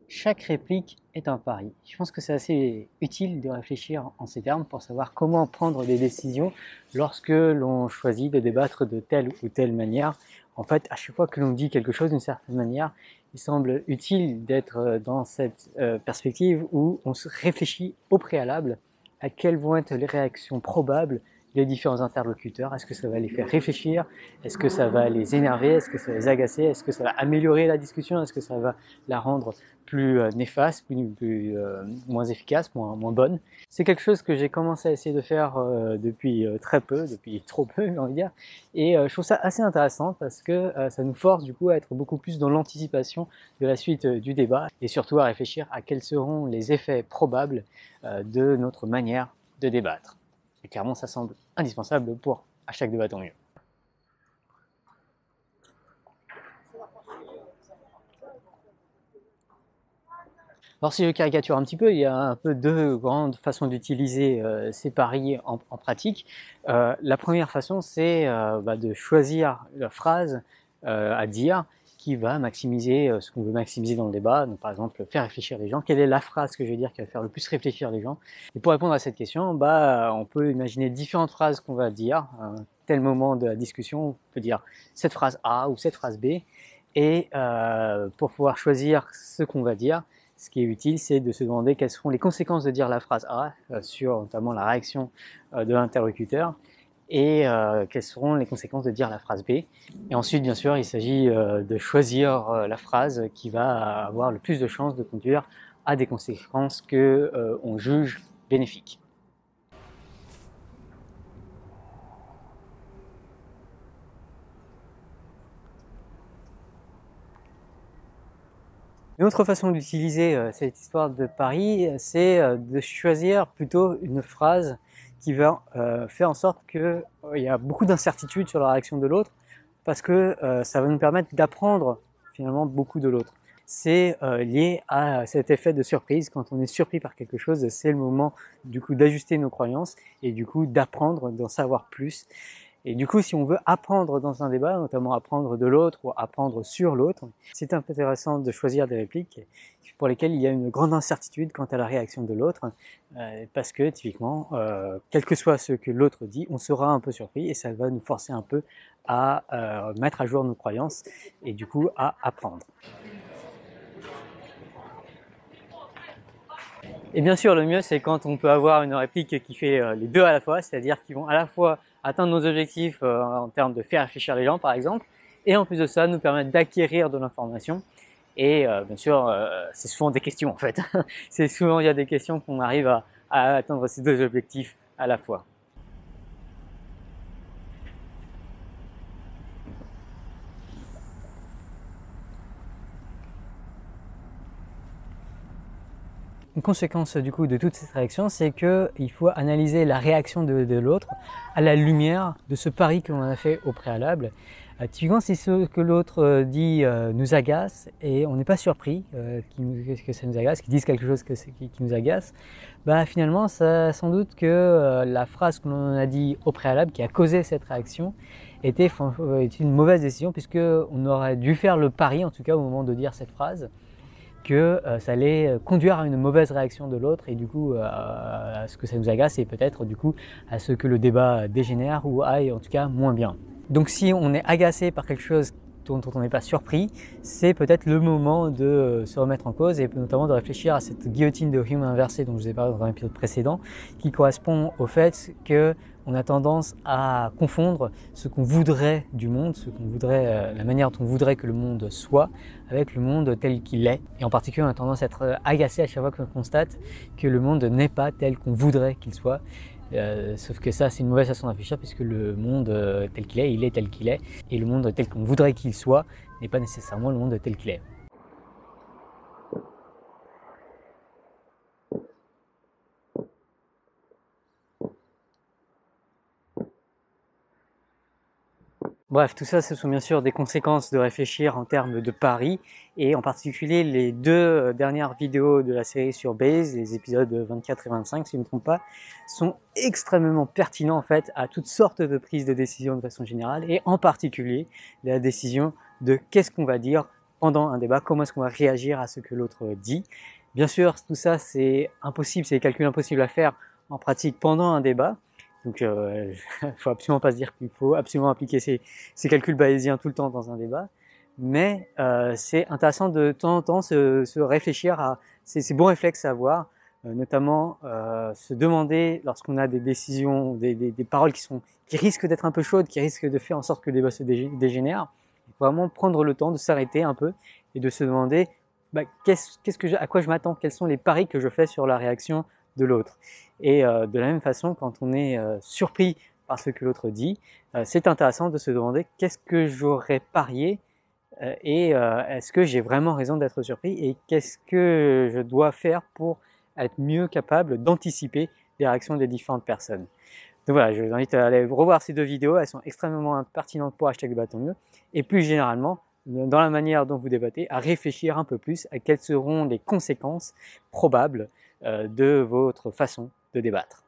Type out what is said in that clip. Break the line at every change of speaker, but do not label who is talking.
Chaque réplique est un pari. Je pense que c'est assez utile de réfléchir en ces termes pour savoir comment prendre des décisions lorsque l'on choisit de débattre de telle ou telle manière. En fait, à chaque fois que l'on dit quelque chose d'une certaine manière, il semble utile d'être dans cette perspective où on se réfléchit au préalable à quelles vont être les réactions probables des différents interlocuteurs. Est-ce que ça va les faire réfléchir? Est-ce que ça va les énerver? Est-ce que ça va les agacer? Est-ce que ça va améliorer la discussion? Est-ce que ça va la rendre plus néfaste, moins efficace, moins bonne? C'est quelque chose que j'ai commencé à essayer de faire depuis très peu, depuis trop peu, j'ai envie de dire. Et je trouve ça assez intéressant parce que ça nous force du coup à être beaucoup plus dans l'anticipation de la suite du débat et surtout à réfléchir à quels seront les effets probables de notre manière de débattre. Et clairement, ça semble indispensable pour à chaque débat tant mieux. Alors si je caricature un petit peu, il y a un peu deux grandes façons d'utiliser ces paris en pratique. La première façon, c'est de choisir la phrase à dire qui va maximiser ce qu'on veut maximiser dans le débat. Donc par exemple, faire réfléchir les gens. Quelle est la phrase que je vais dire qui va faire le plus réfléchir les gens? Et pour répondre à cette question, on peut imaginer différentes phrases qu'on va dire. À un tel moment de la discussion, on peut dire cette phrase A ou cette phrase B. Et pour pouvoir choisir ce qu'on va dire, ce qui est utile, c'est de se demander quelles seront les conséquences de dire la phrase A sur notamment la réaction de l'interlocuteur et quelles seront les conséquences de dire la phrase B. Et ensuite, bien sûr, il s'agit de choisir la phrase qui va avoir le plus de chances de conduire à des conséquences que on juge bénéfiques. Une autre façon d'utiliser cette histoire de pari, c'est de choisir plutôt une phrase qui va faire en sorte qu'il y a beaucoup d'incertitudes sur la réaction de l'autre, parce que ça va nous permettre d'apprendre finalement beaucoup de l'autre. C'est lié à cet effet de surprise. Quand on est surpris par quelque chose, c'est le moment du coup d'ajuster nos croyances et du coup d'apprendre, d'en savoir plus. Et du coup, si on veut apprendre dans un débat, notamment apprendre de l'autre ou apprendre sur l'autre, c'est intéressant de choisir des répliques pour lesquelles il y a une grande incertitude quant à la réaction de l'autre, parce que typiquement, quel que soit ce que l'autre dit, on sera un peu surpris et ça va nous forcer un peu à mettre à jour nos croyances et du coup à apprendre. Et bien sûr, le mieux, c'est quand on peut avoir une réplique qui fait les deux à la fois, c'est-à-dire qu'ils vont à la fois atteindre nos objectifs en termes de faire réfléchir les gens, par exemple, et en plus de ça, nous permettre d'acquérir de l'information. Et bien sûr, c'est souvent des questions en fait. C'est souvent il y a des questions qu'on arrive à atteindre ces deux objectifs à la fois. Une conséquence du coup de toute cette réaction, c'est qu'il faut analyser la réaction de l'autre à la lumière de ce pari que l'on a fait au préalable. Typiquement, si ce que l'autre dit nous agace et on n'est pas surpris que ça nous agace, qu'il dise quelque chose qui nous agace, finalement, ça, sans doute que la phrase que l'on a dit au préalable qui a causé cette réaction était une mauvaise décision, puisqu'on aurait dû faire le pari, en tout cas au moment de dire cette phrase, que ça allait conduire à une mauvaise réaction de l'autre et du coup à ce que ça nous agace et peut-être du coup à ce que le débat dégénère ou aille en tout cas moins bien. Donc si on est agacé par quelque chose dont on n'est pas surpris, c'est peut-être le moment de se remettre en cause et notamment de réfléchir à cette guillotine de Hume inversée dont je vous ai parlé dans un épisode précédent, qui correspond au fait que on a tendance à confondre ce qu'on voudrait du monde, la manière dont on voudrait que le monde soit, avec le monde tel qu'il est. Et en particulier, on a tendance à être agacé à chaque fois qu'on constate que le monde n'est pas tel qu'on voudrait qu'il soit. Sauf que ça, c'est une mauvaise façon de réfléchir, puisque le monde tel qu'il est, il est tel qu'il est. Et le monde tel qu'on voudrait qu'il soit n'est pas nécessairement le monde tel qu'il est. Bref, tout ça, ce sont bien sûr des conséquences de réfléchir en termes de paris, et en particulier les deux dernières vidéos de la série sur Bayes, les épisodes 24 et 25 si je ne me trompe pas, sont extrêmement pertinents en fait à toutes sortes de prises de décision de façon générale, et en particulier la décision de qu'est-ce qu'on va dire pendant un débat, comment est-ce qu'on va réagir à ce que l'autre dit. Bien sûr, tout ça c'est impossible, c'est des calculs impossibles à faire en pratique pendant un débat. Donc faut absolument pas se dire qu'il faut absolument appliquer ces calculs bayésiens tout le temps dans un débat. Mais c'est intéressant de temps en temps se réfléchir à ces bons réflexes à avoir, notamment se demander lorsqu'on a des décisions, des paroles qui risquent d'être un peu chaudes, qui risquent de faire en sorte que le débat se dégénère, vraiment prendre le temps de s'arrêter un peu et de se demander à quoi je m'attends, quels sont les paris que je fais sur la réaction de l'autre. Et de la même façon, quand on est surpris par ce que l'autre dit, c'est intéressant de se demander qu'est-ce que j'aurais parié et est-ce que j'ai vraiment raison d'être surpris et qu'est-ce que je dois faire pour être mieux capable d'anticiper les réactions des différentes personnes. Donc voilà, je vous invite à aller revoir ces 2 vidéos, elles sont extrêmement pertinentes pour #débat tant mieux, et plus généralement, dans la manière dont vous débattez, à réfléchir un peu plus à quelles seront les conséquences probables de votre façon de débattre.